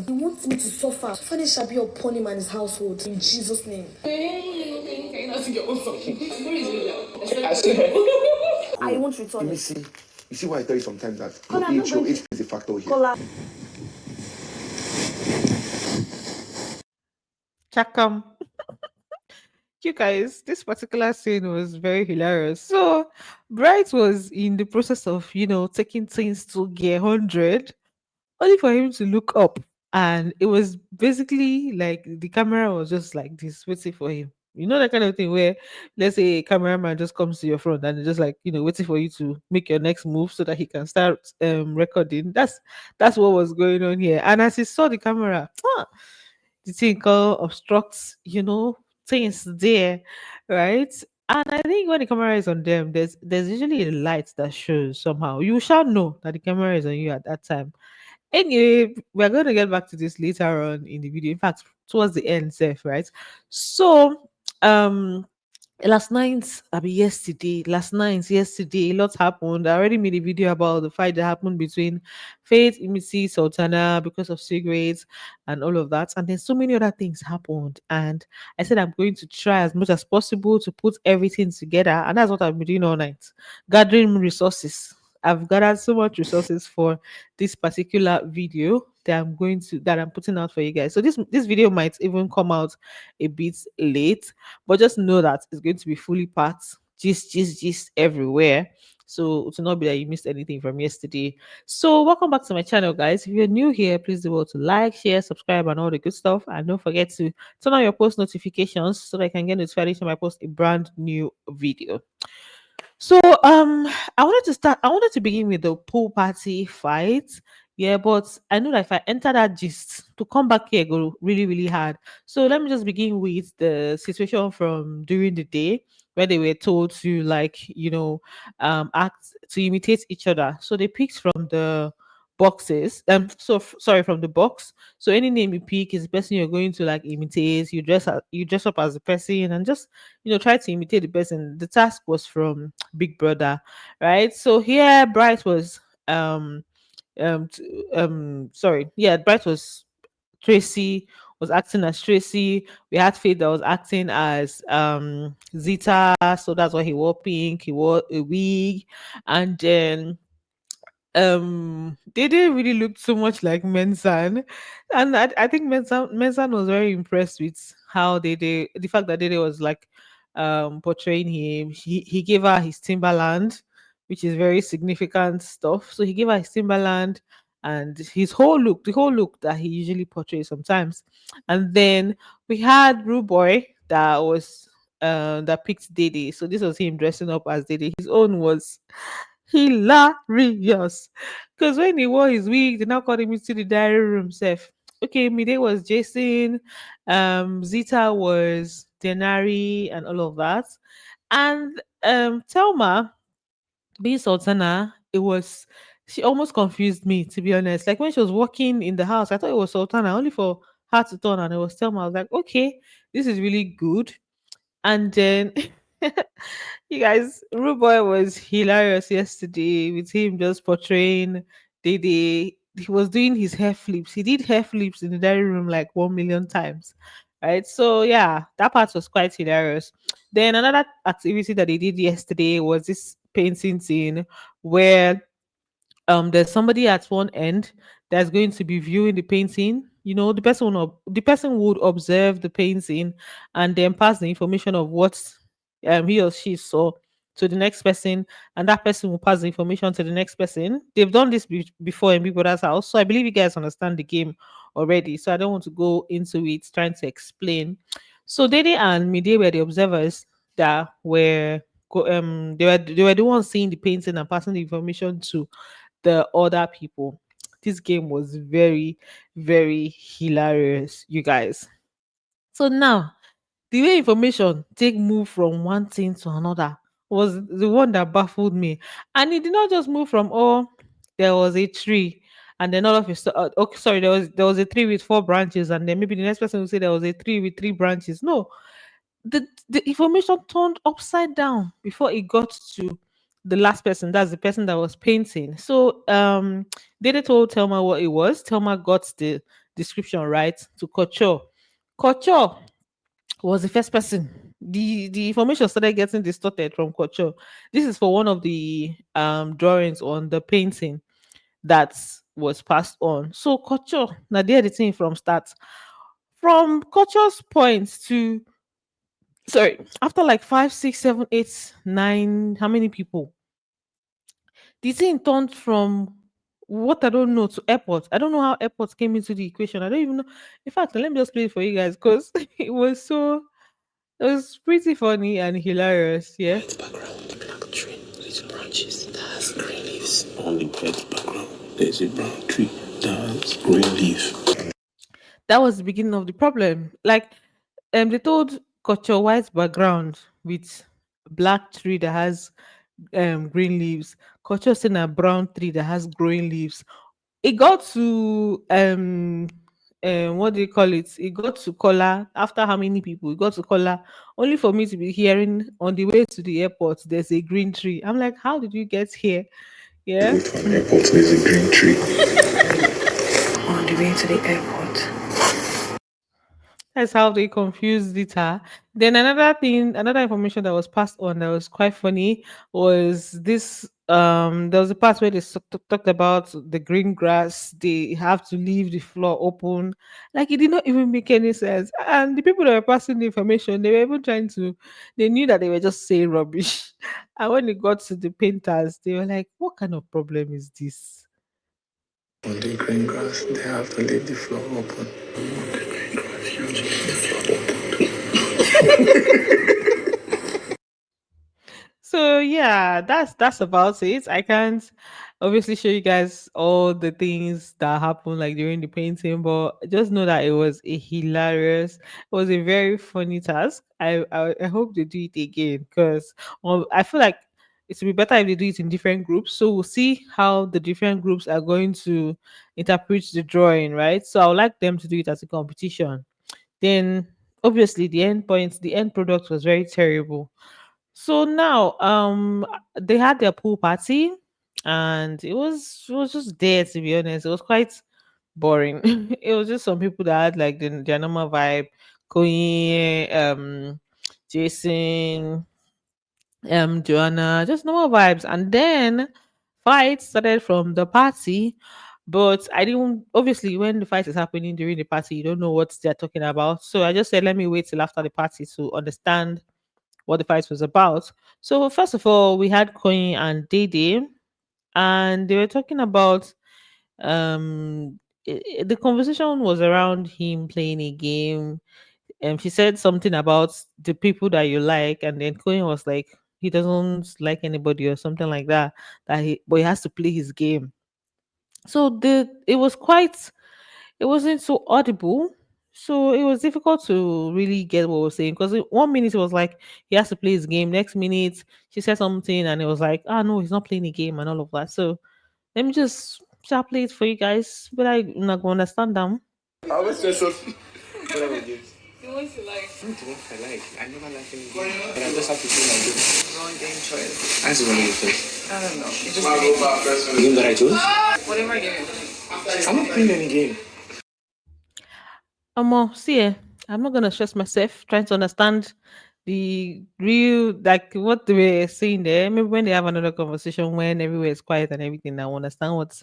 wants me to suffer. Suffering shall be upon him and his household. In Jesus' name. I won't return it. Imisi, you see why I tell you sometimes that your age is a factor here. Kola. Chakam. You guys, this particular scene was very hilarious. So, Bright was in the process of, taking things to gear 100, only for him to look up. And it was basically like the camera was just like this, waiting for him. You know, that kind of thing where, let's say, a cameraman just comes to your front and just like, waiting for you to make your next move so that he can start recording. That's what was going on here. And as he saw the camera, the thing called obstructs, things there, right? And I think when the camera is on them, there's usually a light that shows somehow. You shall know that the camera is on you at that time. Anyway, we're going to get back to this later on in the video. In fact, towards the end, safe, right? So, um, last night, yesterday, a lot happened. I already made a video about the fight that happened between Faith, Imisi, Sultana because of cigarettes and all of that. And then so many other things happened. And I said I'm going to try as much as possible to put everything together. And that's what I've been doing all night, gathering resources. I've gathered so much resources for this particular video that I'm putting out for you guys. So this video might even come out a bit late, but just know that it's going to be fully packed, gist everywhere. So to not be that you missed anything from yesterday. So welcome back to my channel, guys. If you're new here, please do well to like, share, subscribe, and all the good stuff. And don't forget to turn on your post notifications so that I can get notified each time I post a brand new video. So I wanted to begin with the pool party fight. Yeah, but I know that if I enter that gist to come back here go really, really hard. So let me just begin with the situation from during the day where they were told to act to imitate each other. So they picked from the boxes. Sorry, from the box. So any name you pick is the person you're going to like imitate. You dress up as the person and just try to imitate the person. The task was from Big Brother, right? So here Bright was Bright was Tracy was acting as Tracy. We had Faith that was acting as Zita, so that's why he wore pink, he wore a wig, and then they didn't really look so much like Mensan. And I think Mensan was very impressed with how they did the fact that Dede was like portraying him. He gave her his Timberland, which is very significant stuff. So he gave her his Timberland and the whole look that he usually portrays sometimes. And then we had Rude Boy that picked Dede. So this was him dressing up as Dede. His own was hilarious. Because when he wore his wig, they now called him into the diary room safe. Okay, Mide was Jason, Zita was Denari and all of that. And Thelma being Sultana, she almost confused me to be honest. Like when she was walking in the house, I thought it was Sultana, only for her to turn and it was Thelma. I was like, okay, this is really good. And then you guys, Rude Boy was hilarious yesterday with him just portraying Dede. He was doing his hair flips. He did hair flips in the diary room like 1 million times. Right. So yeah, that part was quite hilarious. Then another activity that they did yesterday was this painting scene where there's somebody at one end that's going to be viewing the painting. The person would observe the painting and then pass the information of what he or she saw to the next person, and that person will pass the information to the next person. They've done this before in Big Brother's house, so I believe you guys understand the game already. So I don't want to go into it trying to explain. So Dede and Mide were the observers that were they were the ones seeing the painting and passing the information to the other people. This game was very, very hilarious, you guys. So now, the way information take move from one thing to another was the one that baffled me. And it did not just move from there was a tree, and then all of a sudden, okay, sorry, there was a tree with four branches, and then maybe the next person will say there was a tree with three branches. No, the information turned upside down before it got to the last person, that's the person that was painting. So Dede told Thelma what it was. Thelma got the description right to Kocho. Kocho was the first person. The information started getting distorted from Kocho. This is for one of the drawings on the painting that was passed on. So Kocho, now the editing from start. From Kocho's point to, sorry, after like 5, 6, 7, 8, 9, how many people? The thing turned from what I don't know to airport. I don't know how airport came into the equation. I don't even know. In fact, let me just play it for you guys because it was so, it was pretty funny and hilarious. Yeah. White background, black tree, little branches that has green leaves. On the white background, there's a brown tree that has green leaf. That was the beginning of the problem. Like they told culture white background with black tree that has green leaves. Culture saying a brown tree that has growing leaves. It got to what do you call it? It got to Kola after how many people? It got to Kola only for me to be hearing on the way to the airport. There's a green tree. I'm like, how did you get here? The Yeah. way to an airport, there's a green tree. On the way to the airport. That's how they confused it. Then another thing, another information that was passed on that was quite funny was this. There was a part where they talked about the green grass. They have to leave the floor open. Like it did not even make any sense. And the people that were passing the information, they were even trying to. They knew that they were just saying rubbish. And when it got to the painters, they were like, "What kind of problem is this?" On the green grass, they have to leave the floor open. On the green grass, you have to leave the floor open. So yeah, that's about it. I can't obviously show you guys all the things that happened like during the painting, but just know that it was a hilarious, it was a very funny task. I hope they do it again because I feel like it would be better if they do it in different groups. So we'll see how the different groups are going to interpret the drawing, right? So I would like them to do it as a competition. Then obviously the end product was very terrible. So now, they had their pool party, and it was just there. To be honest, it was quite boring. It was just some people that had like their normal vibe, going, Jason, Joanna, just normal vibes, and then fights started from the party. But I didn't obviously when the fight is happening during the party, you don't know what they're talking about. So I just said, let me wait till after the party to understand what the fight was about. So first of all, we had Coin and Dede, and they were talking about the conversation was around him playing a game. And she said something about the people that you like, and then Coin was like he doesn't like anybody or something like that. But he has to play his game. So the it was quite it wasn't so audible. So it was difficult to really get what was saying because 1 minute it was like he has to play his game. Next minute she said something and it was like, ah no, he's not playing the game and all of that. So let me just shall play it for you guys, but I'm not gonna understand them. I always say so. What about you? The ones you like. Not the ones I like. I never like any game. But I just have to play my game. Wrong game choice. That's the one you choose. I don't know. It just The game that I chose? whatever game. I'm not playing any game. See, I'm not gonna stress myself trying to understand the real like what they were saying there. Maybe when they have another conversation when everywhere is quiet and everything, I will understand what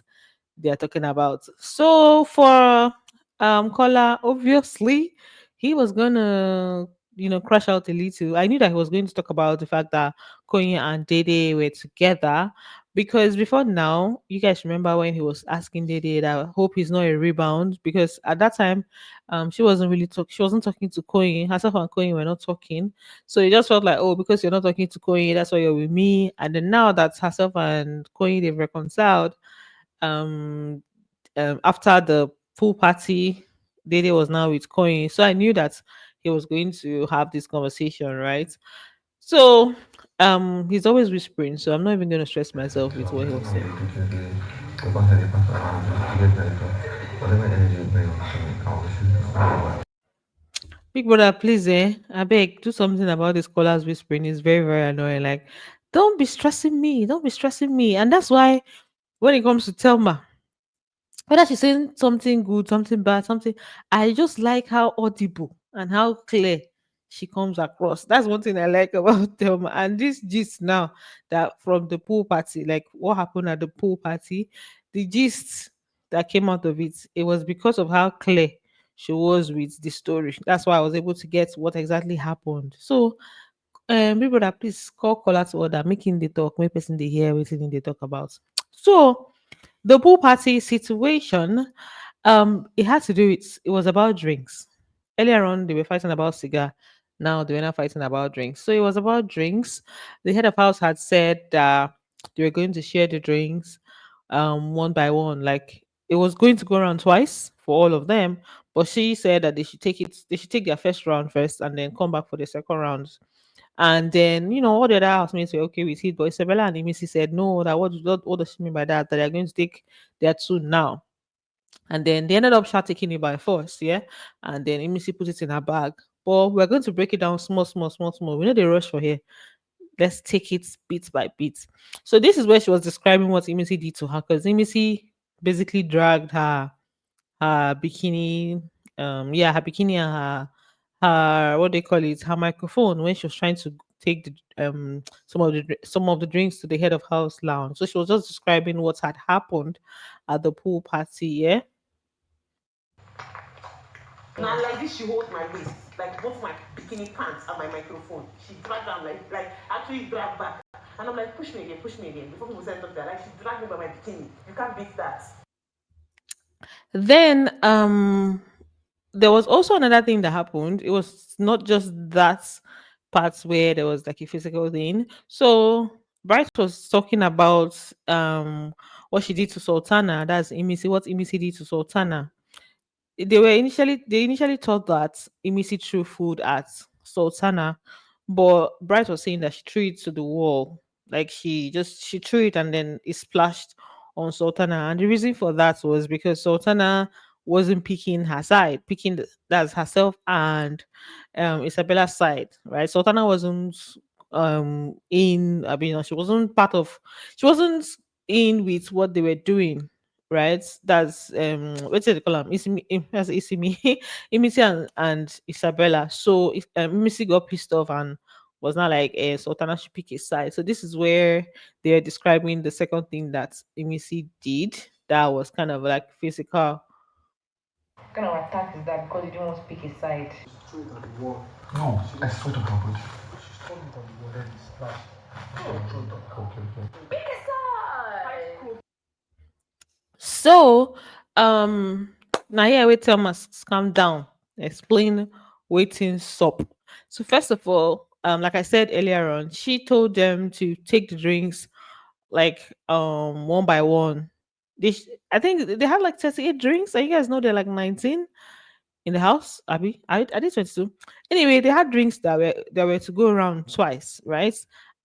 they are talking about. So for Kola, obviously he was gonna crash out a little. I knew that he was going to talk about the fact that Konya and Dede were together because before now, you guys remember when he was asking Dede that I hope he's not a rebound because at that time, she wasn't talking to Koyin. Herself and Koyin were not talking. So it just felt like, oh, because you're not talking to Koyin, that's why you're with me. And then now that herself and Koyin they've reconciled, um, after the pool party, Dede was now with Coin. So I knew that he was going to have this conversation, right? So he's always whispering, so I'm not even gonna stress myself with what he was saying. Big brother, please, I beg, do something about this callers whispering. It's very, very annoying. Like Don't be stressing me. Don't be stressing me. And that's why when it comes to Telma, whether she's saying something good, something bad, something, I just like how audible and how clear she comes across. That's one thing I like about Thelma. And this gist now that from the pool party, like what happened at the pool party, the gist that came out of it, it was because of how clear she was with the story. That's why I was able to get what exactly happened. So people that please call caller to order, making the talk, make person they hear everything they talk about. So the pool party situation, it had to do with, it was about drinks. Earlier on, they were fighting about cigar. Now they were not fighting about drinks. So it was about drinks. The head of house had said that they were going to share the drinks one by one. Like it was going to go around twice for all of them. But she said that they should take their first round first and then come back for the second round. And then, all the other housemates were okay with it. But Isabella and Imisi said, no, that what does she mean by that? That they're going to take their two now. And then they ended up start taking it by force, yeah. And then Imisi put it in her bag. But we're going to break it down small, small, small, small. We know the rush for here. Let's take it bit by bit. So this is where she was describing what Imisi did to her, because Imisi basically dragged her bikini, her bikini and her what they call it, her microphone when she was trying to take the some of the drinks to the head of house lounge. So she was just describing what had happened at the pool party, yeah. Now like this, she holds my waist, like both my bikini pants and my microphone. She dragged them like actually dragged back. And I'm like, push me again, push me again. Before people send up there, like she dragged me by my bikini. You can't beat that. Then there was also another thing that happened. It was not just that part where there was like a physical thing. So Bright was talking about what she did to Sultana. That's Imisi, what Imisi did to Sultana. They initially thought that Imisi threw food at Sultana, but Bright was saying that she threw it to the wall. Like she threw it and then it splashed on Sultana. And the reason for that was because Sultana wasn't picking her side, that's herself and Isabella's side, right? Sultana wasn't she wasn't in with what they were doing, right? That's what do they call them? That's Isimi, Imisi and Isabella. So if Imisi got pissed off and was not like Sultana should pick his side. So this is where they're describing the second thing that Imisi did that was kind of like physical. What kind of attack is that because you didn't want to pick his side? No, I swear to God. She's told me that the wall is splash. Okay. Pick his side! So now here we tell must calm down. Explain waiting sup. So first of all, like I said earlier on, she told them to take the drinks like one by one. I think they had like 38 drinks. And you guys know they're like 19 in the house. Abby, I did 22. Anyway, they had drinks that were to go around twice, right?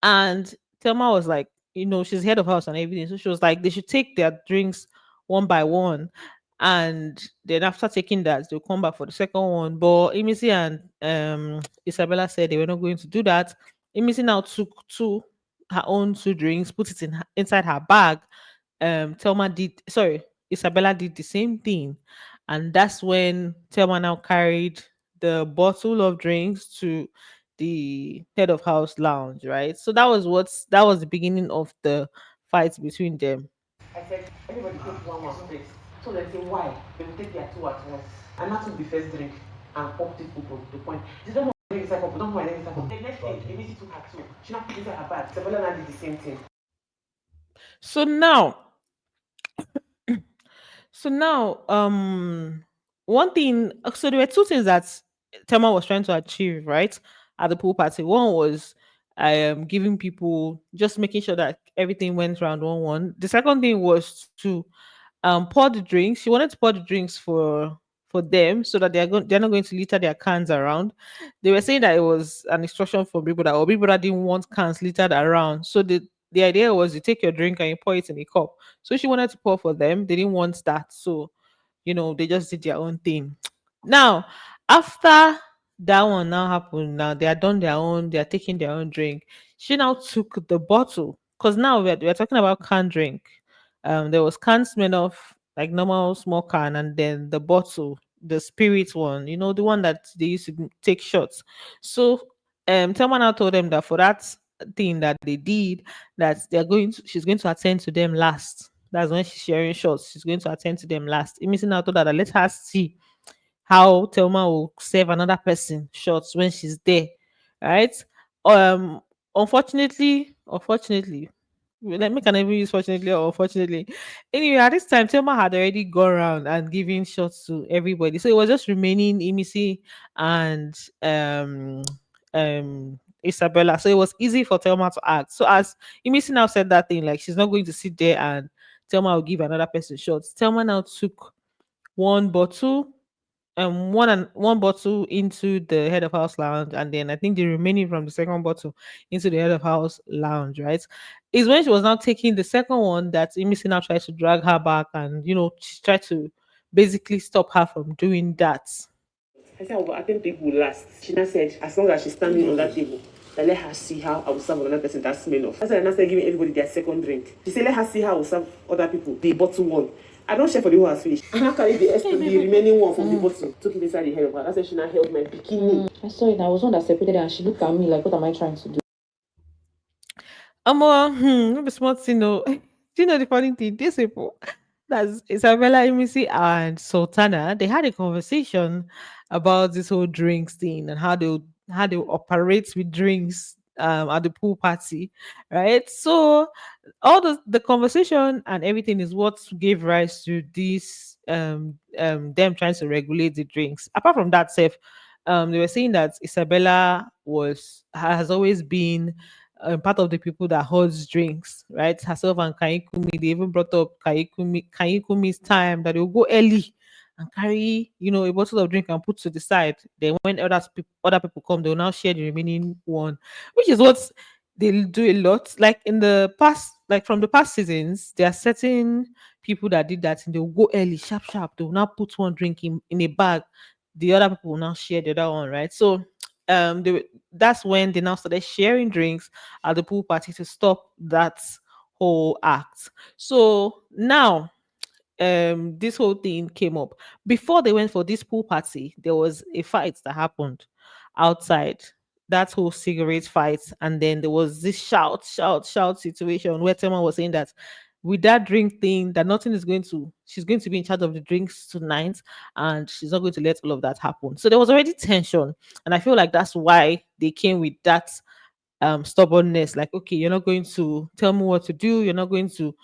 And Thelma was like, she's head of house and everything. So she was like, they should take their drinks one by one. And then after taking that, they'll come back for the second one. But Imisi and Isabella said they were not going to do that. Imisi now took her own two drinks, put it inside her bag. Isabella did the same thing. And that's when Thelma now carried the bottle of drinks to the head of house lounge, right? So that was the beginning of the fight between them. I said, everybody take one first. So they say, why? They will take their two at once. And not took the first drink and popped it open to the point. They don't want to drink inside cup, don't want to drink inside cup. The next thing, Imisi took her two. She not put inside her bag. Isabella now did the same thing. So now, one thing. So there were two things that Thelma was trying to achieve, right, at the pool party. One was giving people, just making sure that everything went round one. The second thing was to pour the drinks. She wanted to pour the drinks for them so that they're not going to litter their cans around. They were saying that it was an instruction for people that, or people that didn't want cans littered around. So the idea was you take your drink and you pour it in a cup. So she wanted to pour for them. They didn't want that. So, they just did their own thing. Now, after that one now happened. Now they are done their own, they are taking their own drink. She now took the bottle because now we're talking about canned drink. There was canned Smirnoff, like normal small can, and then the bottle, the spirit one, the one that they used to take shots. So Thelma now told them that for that thing that they did, that she's going to attend to them last. That's when she's sharing shots. She's going to attend to them last. Imisi now told her that let her see how Thelma will serve another person shots when she's there, right? Um, unfortunately, let me can I even use fortunately or unfortunately. Anyway, at this time, Thelma had already gone around and giving shots to everybody, so it was just remaining Imisi and Isabella. So it was easy for Thelma to act. So as Imisi now said that thing, like she's not going to sit there and Thelma will give another person shots. Thelma now took one bottle one bottle into the head of house lounge, and then I think the remaining from the second bottle into the head of house lounge, right? Is when she was now taking the second one that Imisi now tried to drag her back, and she tried to basically stop her from doing that. I said I will attend people last. She now said, as long as she's standing on that table, then let her see how I will serve another person that smell of. I said, I now said, giving everybody their second drink. She said, let her see how I will serve other people the bottle one. I don't share for the whole has finished. And I carried the remaining one from the bottle, took it inside the head of her. That's why she now held my bikini. I saw it. I was one that separated her, and she looked at me like, "What am I trying to do?" Maybe smart thing, no. Do you know the funny thing? These people, that's Isabella, Imisi, and Sultana, they had a conversation about this whole drinks thing and how they operate with drinks at the pool party, right? So all the conversation and everything is what gave rise to this them trying to regulate the drinks. Apart from that, safe, they were saying that Isabella has always been part of the people that holds drinks, right? Herself and Kaikumi, they even brought up Kaikumi's time that they'll go early and carry, a bottle of drink and put to the side. Then when other people come, they'll now share the remaining one, which is what they'll do a lot. Like in the past, like from the past seasons, there are certain people that did that and they'll go early, sharp, sharp. They'll now put one drink in a bag. The other people will now share the other one, right? So that's when they now started sharing drinks at the pool party to stop that whole act. So now this whole thing came up. Before they went for this pool party, there was a fight that happened outside. That whole cigarette fight, and then there was this shout, shout, shout situation where Tema was saying that with that drink thing, that nothing is going to, she's going to be in charge of the drinks tonight, and she's not going to let all of that happen. So there was already tension, and I feel like that's why they came with that stubbornness, like, okay, you're not going to tell me what to do, you're not going to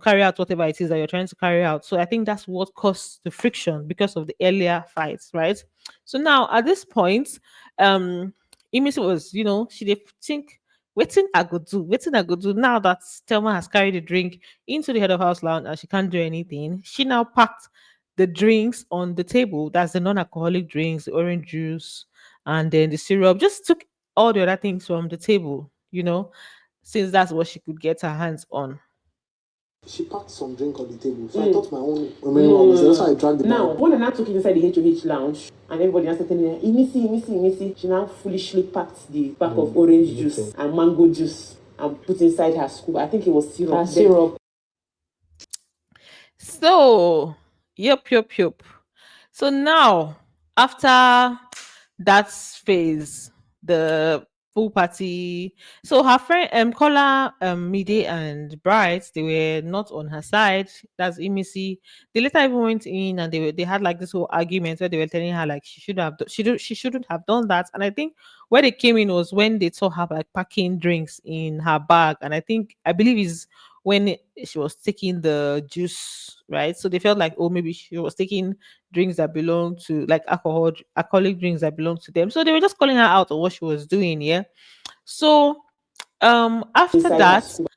carry out whatever it is that you're trying to carry out. So I think that's what caused the friction because of the earlier fights, right? So now at this point, Imisi was, she did think, waiting I go do now that Thelma has carried the drink into the head of house lounge and she can't do anything. She now packed the drinks on the table. That's the non-alcoholic drinks, the orange juice, and then the syrup. Just took all the other things from the table, since that's what she could get her hands on. She packed some drink on the table, so I thought my own remaining one was there. That's why I dragged the Now, bag. when I now took it inside the HOH lounge, and everybody else started telling her, Imisi, Imisi, Imisi, she now foolishly packed the pack of orange juice and mango juice and put inside her scoop. I think it was syrup. Her syrup. So, yep. So now, after that phase, the pool party. So her friend Kola, Mide and Bright, they were not on her side. That's Imisi. They later even went in and they had like this whole argument where they were telling her like she shouldn't have done that. And I think where they came in was when they saw her like packing drinks in her bag. And I believe is when she was taking the juice, right? So they felt like, oh, maybe she was taking drinks that belong to like alcoholic drinks that belong to them. So they were just calling her out on what she was doing, yeah. So after Inside her that, scoop.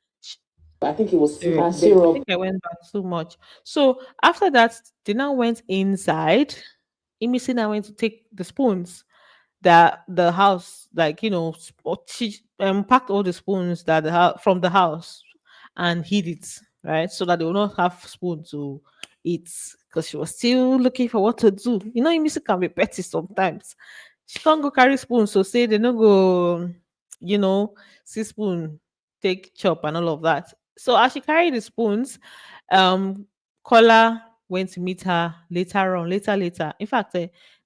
I think it was sorry, syrup. I Syrup. think I went back too much. So after that, they now went inside. Imisi now went to take the spoons that the house, like she packed all the spoons that from the house and hid it, right, so that they will not have spoon to eat because she was still looking for what to do. Imisi can be petty sometimes. she can't go carry spoon, so say they no go, you know, see spoon, take chop and all of that. So as she carried the spoons, um, Kola went to meet her later on, later. In fact,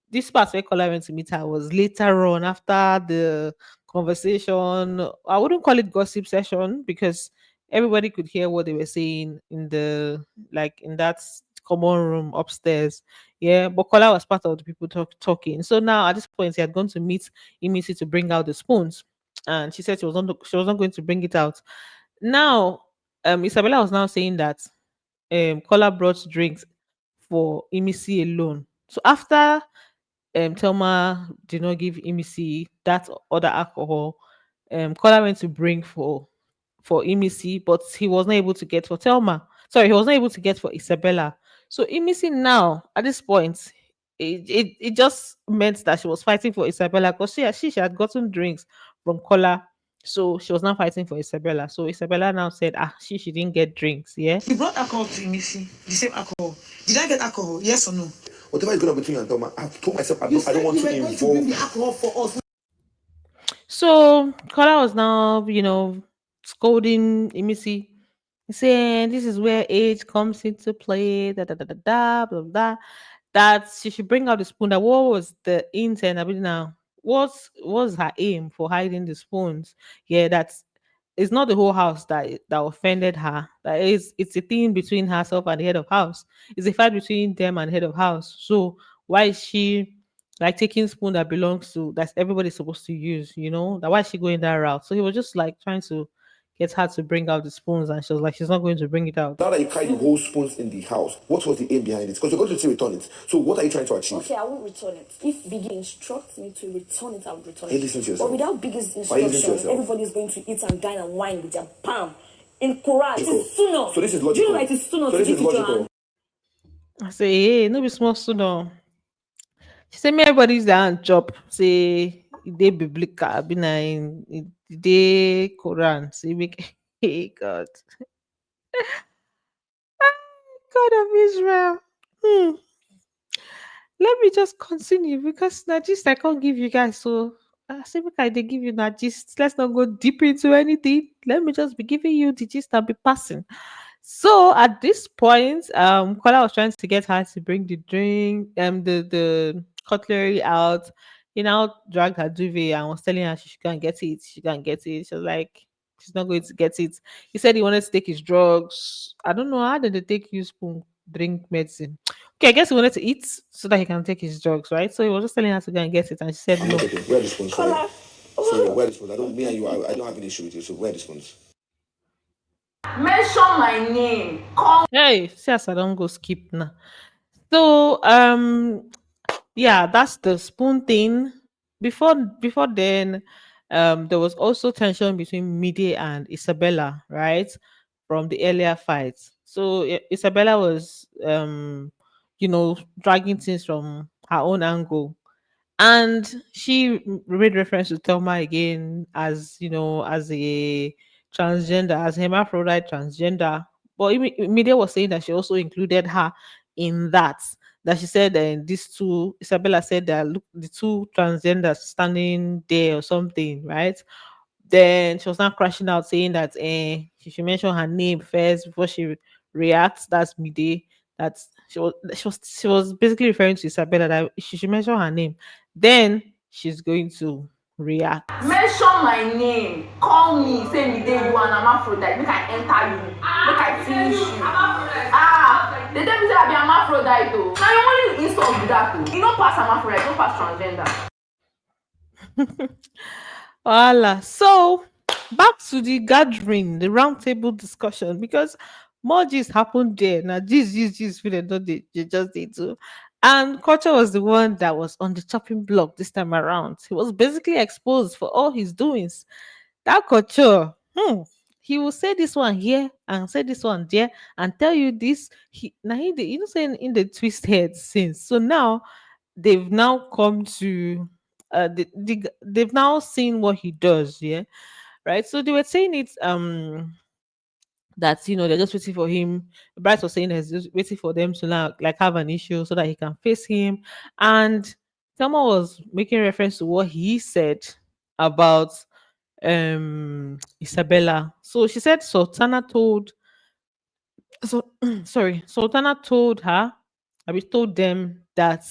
this part where Kola went to meet her was later on after the conversation. I wouldn't call it gossip session because everybody could hear what they were saying in the like in that common room upstairs. Yeah, but Kola was part of the people talking. So now at this point, he had gone to meet Imisi to bring out the spoons, and she said she was not going to bring it out. Now, Isabella was now saying that Kola brought drinks for Imisi alone. So after Thelma did not give Imisi that other alcohol, Kola went to bring for Imisi, but he was not able to get for Thelma. Sorry, he was not able to get for Isabella. So Imisi now, at this point, it just meant that she was fighting for Isabella because she had gotten drinks from Kola. So she was now fighting for Isabella. So Isabella now said, she didn't get drinks. Yeah. He brought alcohol to Imisi, the same alcohol. Did I get alcohol? Yes or no? Whatever is going on between you and Thelma, I've told myself I don't want to involve. bring the alcohol for us. So Kola was now, scolding Imisi, saying this is where age comes into play, blah, blah, that she should bring out the spoon. That what was the intent? I mean, now, what was her aim for hiding the spoons? Yeah, that's it's not the whole house that offended her. That is, it's a thing between herself and the head of house. It's a fight between them and head of house. So why is she like taking spoon that belongs to that everybody's supposed to use? That why is she going that route? So he was just like trying to get her to bring out the spoons, and she was like, she's not going to bring it out. Now that you carry the whole spoons in the house, what was the aim behind it? Because you're going to say return it. So what are you trying to achieve? Okay, I will return it. If Biggie instructs me to return it, I will return Are you it. listening to But yourself? without Biggie's Are you listening to instruction, yourself? everybody is going to eat and dine and wine with their palm. In Quran, it is sunnah. So this is Do you logical. know that it is sunnah So to this eat is with your logical. hand? I say, hey, no be small soon. She said, me everybody's down chop. Say, they biblical, be na in they Quran. Say, make, hey, God. God of Israel. Hmm. Let me just continue because now just I can't give you guys so I say make I they give you that gist. Let's not go deep into anything. Let me just be giving you the gist and be passing. So at this point, Kola was trying to get her to bring the drink, the cutlery out. He now dragged her duvet and was telling her she can't get it. She can't get it. She was like, she's not going to get it. He said he wanted to take his drugs. I don't know how did they take you spoon drink medicine. Okay, I guess he wanted to eat so that he can take his drugs, right? So he was just telling her to go and get it, and she said I'm no. not getting where are the spoons? Sorry. Sorry, where are the spoons? I don't me and you I don't have an issue with you. So where are the spoons? Mention my name. Hey, see as I don't go skip now. So yeah, that's the spoon thing. Before then, there was also tension between Mide and Isabella, right? From the earlier fights. So Isabella was dragging things from her own angle. And she made reference to Thelma again as as a transgender, as hermaphrodite transgender. But Media was saying that she also included her in that. That she said these two, Isabella said that look, the two transgenders standing there or something, right? Then she was now crashing out saying that she should mention her name first before she reacts. That's Mide. That's she was basically referring to Isabella that she should mention her name. Then she's going to react. Mention my name. Call me. Say me day you and I'm Aphrodite. Make I enter you. Make I finish you. They tell me say I be hermaphrodite though. Now you only insult with that though. You don't pass hermaphrodite, don't pass transgender. Voila. So back to the gathering, the round table discussion, because more gist happened there. Now this we don't they just did too. And Culture was the one that was on the chopping block this time around. He was basically exposed for all his doings. That Culture, he will say this one here and say this one there and tell you this. He now he the saying in the twist head since. So now they've now come to they've now seen what he does, yeah, right. So they were saying it that they're just waiting for him. Bryce was saying he's just waiting for them to now like have an issue so that he can face him. And Thelma was making reference to what he said about Isabella. So she said Sultana told so sorry, Sultana told her, I mean told them that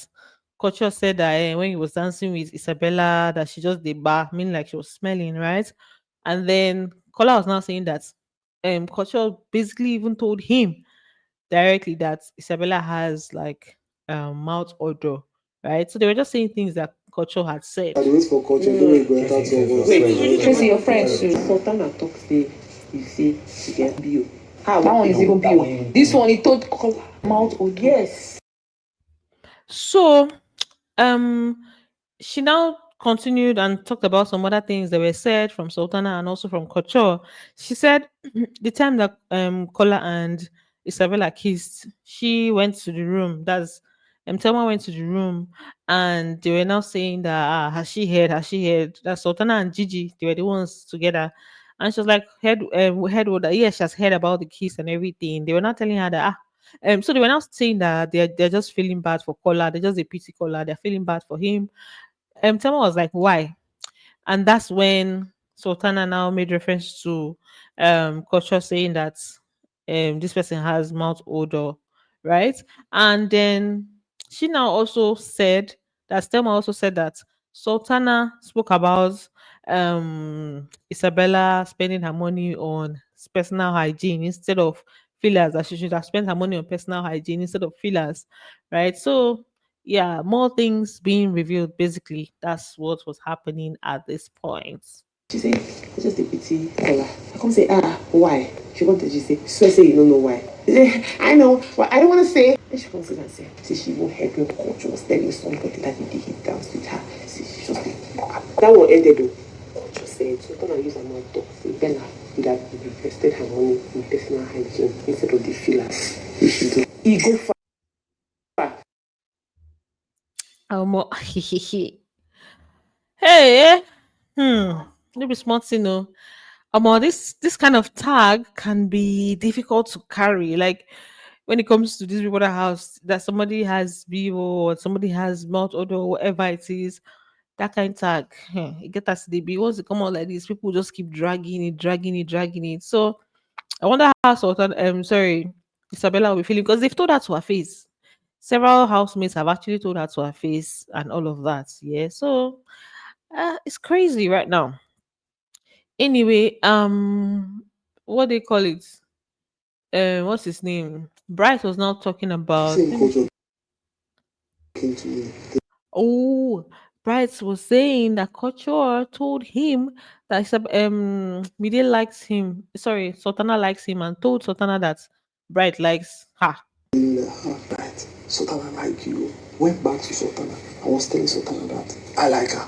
Culture said that when he was dancing with Isabella that she just did bar, meaning like she was smelling, right? And then Kola was now saying that Culture basically even told him directly that Isabella has like mouth odor, right? So they were just saying things that Culture had said. I dey wait for culture. Don't wait, go enter to us. Wait, Tracy, your friends too. Sultana talk say you say she get bill. How? That one is even pure. This one, he told color mouth odor. Yes. So um she now continued and talked about some other things that were said from Sultana and also from Couture. She said the time that Kola and Isabella kissed, she went to the room. That's Thelma went to the room and they were now saying that has she heard? Has she heard? That Sultana and Gigi, they were the ones together. And she was like, heard what yeah, she has heard about the kiss and everything. They were not telling her that so they were now saying that they're just feeling bad for Kola, they're just a pity Kola, they're feeling bad for him. Thelma was like, why? And that's when Sultana now made reference to culture saying that this person has mouth odor, right? And then she now also said that Stelma also said that Sultana spoke about Isabella spending her money on personal hygiene instead of fillers, that she should have spent her money on personal hygiene instead of fillers, right? So yeah, more things being revealed. Basically, that's what was happening at this point. She say, I just a pity Kola. I come say, why? She come to she say you don't know why. She say, I know, but I don't want to say. Then she comes to and say she won't help your culture was telling somebody that he did hit dance with her. See, she just that one ended though. Culture said, so gonna use her mouth talk. Say, Bella would have invested her money in personal hygiene instead of the fillers. You should do. He go far. Um, hey, maybe smart, you know. This kind of tag can be difficult to carry. Like when it comes to this reporter house, that somebody has BO or somebody has mouth odor, whatever it is, that kind of tag, it get us the B. Once it come out like this, people just keep dragging it, dragging it, dragging it. So I wonder how Sultan, sorry, Isabella will be feeling because they've told her to her face. Several housemates have actually told her to her face and all of that. Yeah, so it's crazy right now. Anyway, what they call it? What's his name? Bryce was now talking about. Same Let me culture see. came to me. Oh, Bryce was saying that Couture told him that Mide likes him. Sorry, Sultana likes him and told Sultana that Bright likes her. Right. Sultana like you. Went back to Sultana. I was telling Sultana that I like her.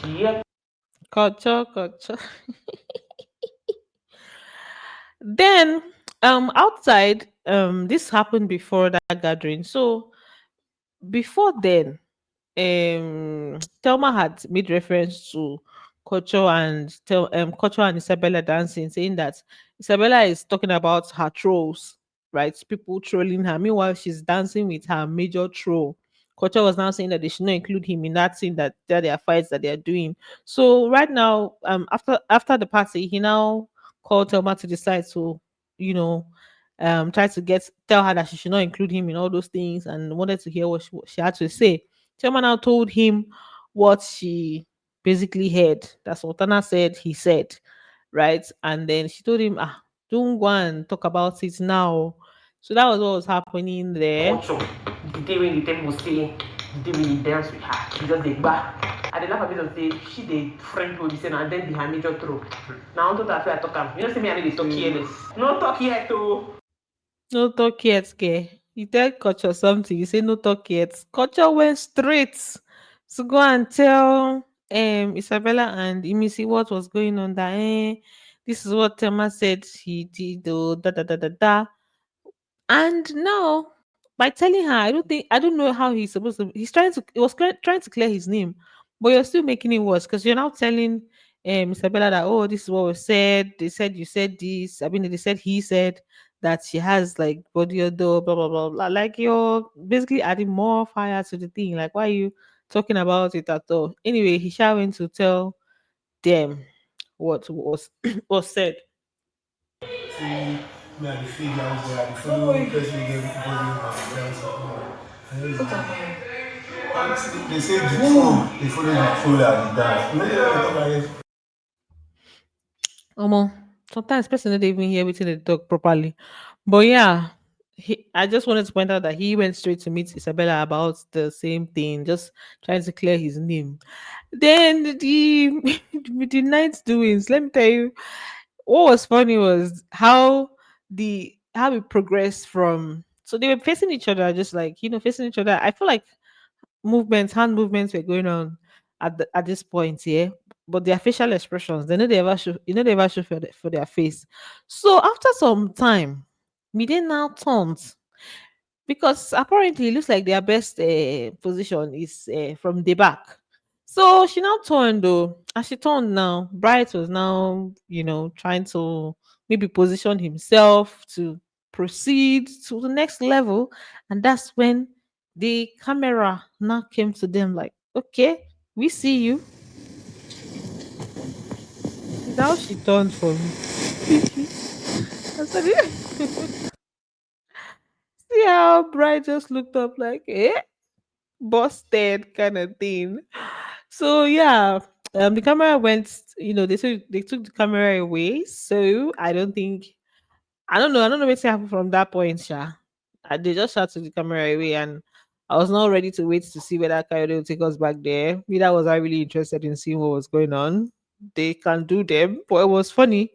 Yeah. Culture. Then outside, this happened before that gathering. So before then, Thelma had made reference to Kocho and Isabella dancing, saying that Isabella is talking about her trolls, right? People trolling her. Meanwhile, she's dancing with her major troll. Kocho was now saying that they should not include him in that scene, that there are fights that they are doing. So right now, after the party, he now called Thelma to decide to, you know, try to tell her that she should not include him in all those things and wanted to hear what she had to say. Thelma now told him what she basically heard. That Sultana said he said, right? And then she told him, don't go and talk about it now. So that was what was happening there. Culture. The day when the table say, the day when he dance with her, she just dey back. I dey laugh a bit of say she dey friend people say and then be her major throw. Now on top that I talk am. You know say me I dey talk careless. No talk yet oh. No talk yet, ke. You tell Culture something, you say no talk yet. Culture went straight to go and tell Isabella and Imisi what was going on. That this is what Thelma said he did, oh, da da da da da. And now, by telling her, I don't know how he's supposed to. He's trying to. He was trying to clear his name, but you're still making it worse because you're now telling Isabella that, oh, this is what was said. They said you said this. I mean, they said he said that she has like body odor, blah blah blah blah. Like you're basically adding more fire to the thing. Like why are you talking about it at all? Anyway, he shall went to tell them what was was said. See, me and the figure out there, the following person get body they say the troll, they follow the troll and the dance. You know, they talk about Sometimes person don't even hear within the talk properly. But yeah, I just wanted to point out that he went straight to meet Isabella about the same thing, just trying to clear his name. Then the with the night's doings, let me tell you, what was funny was how we progressed from, so they were facing each other, just like facing each other. I feel like hand movements were going on at this point, yeah. But their facial expressions, they ever show for their face. So after some time, Mide now turns, because apparently it looks like their best position is from the back. So she now turned though. As she turned now, Bright was now, trying to maybe position himself to proceed to the next level. And that's when the camera now came to them like, okay, we see you. Now she turned for me. Vicky. I said, see how Bright just looked up like, busted kind of thing. So yeah, the camera went. They took the camera away. So I don't know what happened from that point, Sha. They just shot the camera away, and I was not ready to wait to see whether Coyote will take us back there. Me, that was I really interested in seeing what was going on. They can do them, but it was funny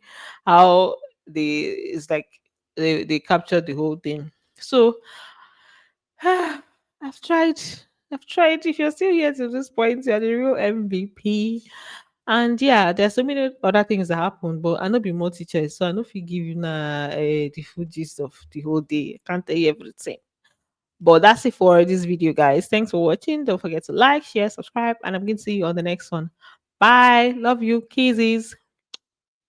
how it's like they captured the whole thing. So I've tried. I've tried. If you're still here to this point, you're the real MVP. And yeah, there's so many other things that happen, but I know be more teachers, so I know if you give you the full gist of the whole day. I can't tell you everything. But that's it for this video, guys. Thanks for watching. Don't forget to like, share, subscribe, and I'm going to see you on the next one. Bye. Love you. Kisses.